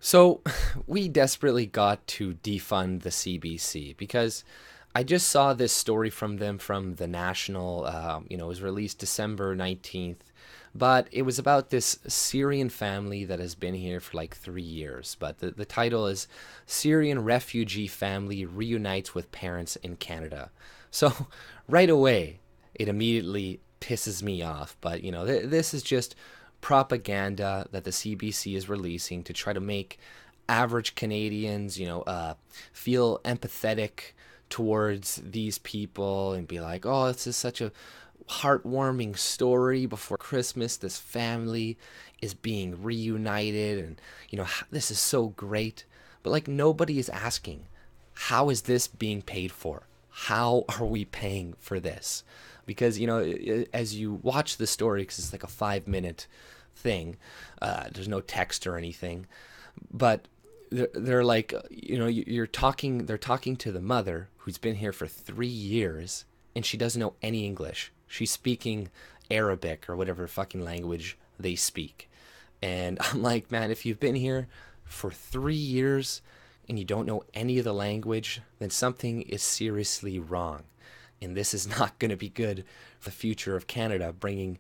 So we desperately got to defund the CBC because I just saw this story from them from the National. It was released December 19th, but it was about this Syrian family that has been here for like 3 years. But the title is Syrian Refugee Family Reunites with Parents in Canada. So right away, it immediately pisses me off. But, this is just propaganda that the CBC is releasing to try to make average Canadians, feel empathetic towards these people and be like, oh, this is such a heartwarming story before Christmas. This family is being reunited, and, this is so great. But, like, nobody is asking, how is this being paid for? How are we paying for this? Because, as you watch the story, because it's like a 5 minute thing, there's no text or anything, but they're like, they're talking to the mother who's been here for 3 years, and she doesn't know any English. She's speaking Arabic or whatever fucking language they speak. And I'm like, man, if you've been here for 3 years and you don't know any of the language, then something is seriously wrong. And this is not going to be good for the future of Canada, bringing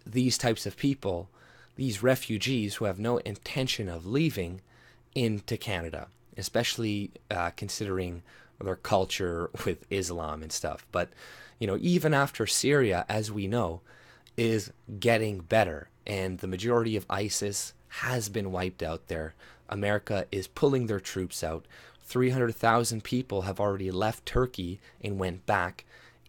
these types of people, these refugees who have no intention of leaving, into Canada, especially considering their culture with Islam and stuff. But, even after Syria, as we know, is getting better and the majority of ISIS has been wiped out there, America is pulling their troops out. 300,000 people have already left Turkey and went back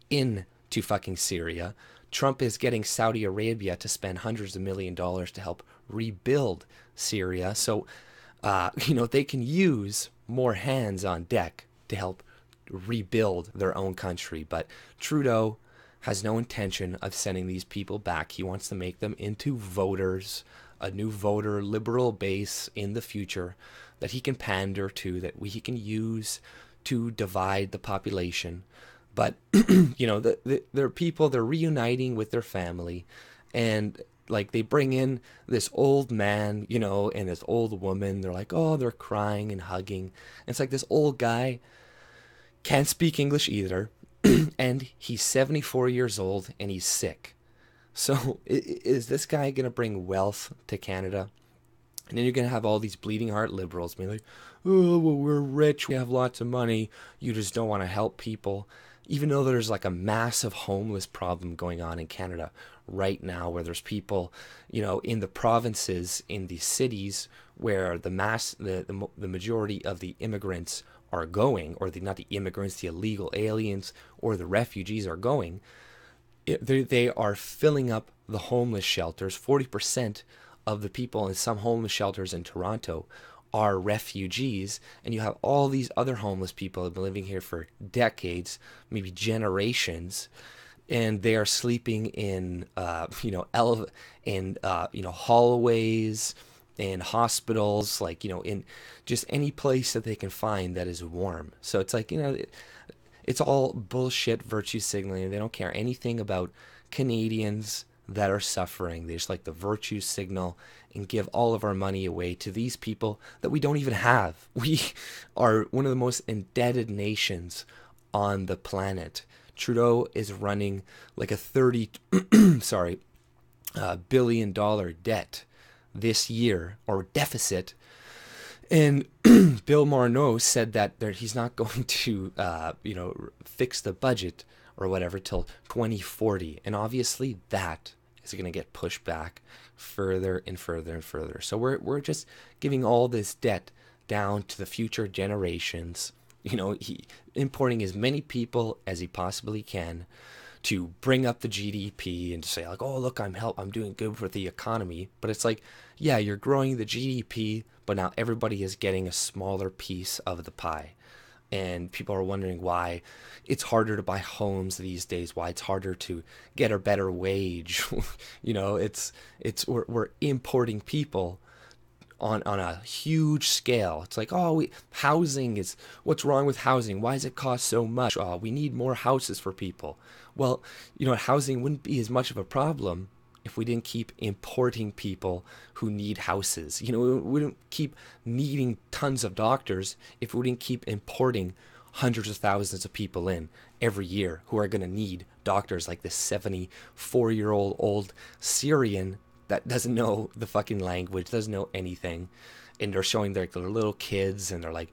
into fucking Syria. Trump is getting Saudi Arabia to spend hundreds of $1 millions to help rebuild Syria. So, they can use more hands on deck to help rebuild their own country. But Trudeau has no intention of sending these people back. He wants to make them into voters, a new voter liberal base in the future that he can pander to, that he can use to divide the population. But, they're people, they're reuniting with their family, and like they bring in this old man, and this old woman. They're like, oh, they're crying and hugging. And it's like this old guy can't speak English either, and he's 74 years old and he's sick. So is this guy going to bring wealth to Canada? And then you're going to have all these bleeding heart liberals being like, oh, well, we're rich, we have lots of money, you just don't want to help people. Even though there's like a massive homeless problem going on in Canada right now, where there's people, in the provinces, in the cities where the majority of the immigrants are going, or not the immigrants, the illegal aliens or the refugees are going, they are filling up the homeless shelters. 40% of the people in some homeless shelters in Toronto are refugees, and you have all these other homeless people who have been living here for decades, maybe generations, and they are sleeping in hallways, in hospitals, like, in just any place that they can find that is warm. So it's like, it's all bullshit virtue signaling. They don't care anything about Canadians that are suffering. They just like the virtue signal and give all of our money away to these people that we don't even have. We are one of the most indebted nations on the planet. Trudeau is running like a 30 billion-dollar debt this year, or deficit. And Bill Morneau said that he's not going to, fix the budget or whatever till 2040. And obviously that is going to get pushed back further and further and further. So we're just giving all this debt down to the future generations. He importing as many people as he possibly can to bring up the GDP and to say like, oh, look, I'm doing good for the economy. But it's like, yeah, you're growing the GDP, but now everybody is getting a smaller piece of the pie. And people are wondering why it's harder to buy homes these days, why it's harder to get a better wage. We're importing people on a huge scale. It's like, oh, housing is, what's wrong with housing? Why does it cost so much? Oh, we need more houses for people. Well, housing wouldn't be as much of a problem if we didn't keep importing people who need houses. You know, we wouldn't keep needing tons of doctors if we didn't keep importing hundreds of thousands of people in every year who are going to need doctors, like this 74-year-old Syrian that doesn't know the fucking language, doesn't know anything. And they're showing their little kids, and they're like,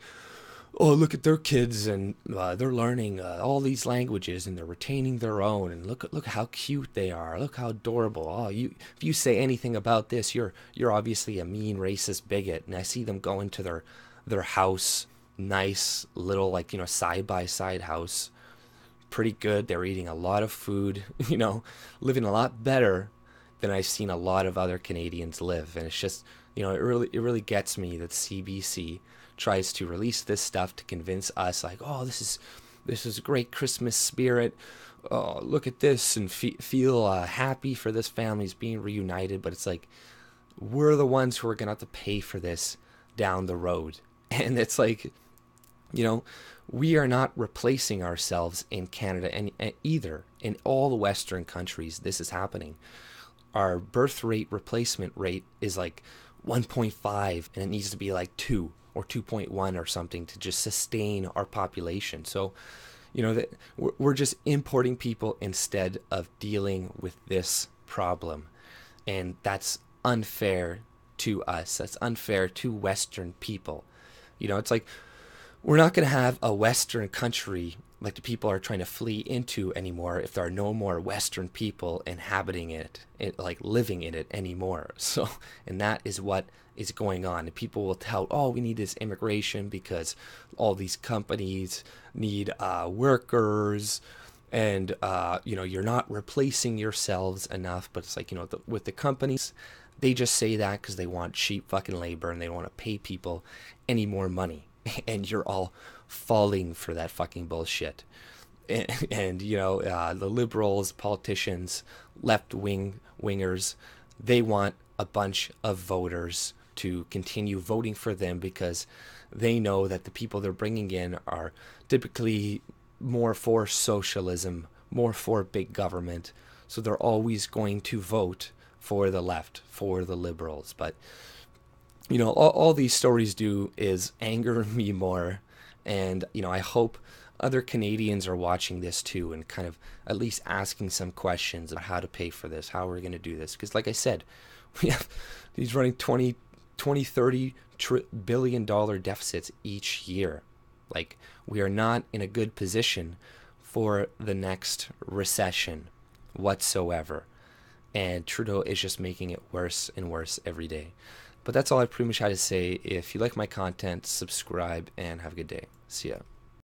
oh, look at their kids, and they're learning all these languages, and they're retaining their own, and look how cute they are, look how adorable. Oh, if you say anything about this, you're obviously a mean racist bigot. And I see them go into their house, nice little, like, you know, side by side house, pretty good. They're eating a lot of food, you know, living a lot better than I've seen a lot of other Canadians live. And it's just, you know, it really gets me that CBC tries to release this stuff to convince us, like, oh, this is a great Christmas spirit. Oh, look at this, and feel happy for this family's being reunited. But it's like, we're the ones who are gonna have to pay for this down the road. And it's like, you know, we are not replacing ourselves in Canada and either. In all the Western countries, this is happening. Our birth rate replacement rate is like 1.5, and it needs to be like 2 or 2.1 or something to just sustain our population. So, you know, that we're just importing people instead of dealing with this problem. And that's unfair to us. That's unfair to Western people. You know, it's like, we're not going to have a Western country like the people are trying to flee into anymore if there are no more Western people inhabiting it, like living in it anymore. So, and that is what is going on. And people will tell, oh, we need this immigration because all these companies need workers, and you know, you're not replacing yourselves enough. But it's like, you know, with the companies, they just say that because they want cheap fucking labor, and they don't want to pay people any more money. And you're all falling for that fucking bullshit. And you know, the liberals, politicians, left-wingers, they want a bunch of voters to continue voting for them because they know that the people they're bringing in are typically more for socialism, more for big government. So they're always going to vote for the left, for the liberals. But you know, all these stories do is anger me more. And, you know, I hope other Canadians are watching this too, and kind of at least asking some questions about how to pay for this, how we're going to do this. Because like I said, we have these running 20, 30 billion dollar deficits each year. Like, we are not in a good position for the next recession whatsoever. And Trudeau is just making it worse and worse every day. But that's all I pretty much had to say. If you like my content, subscribe and have a good day. See ya.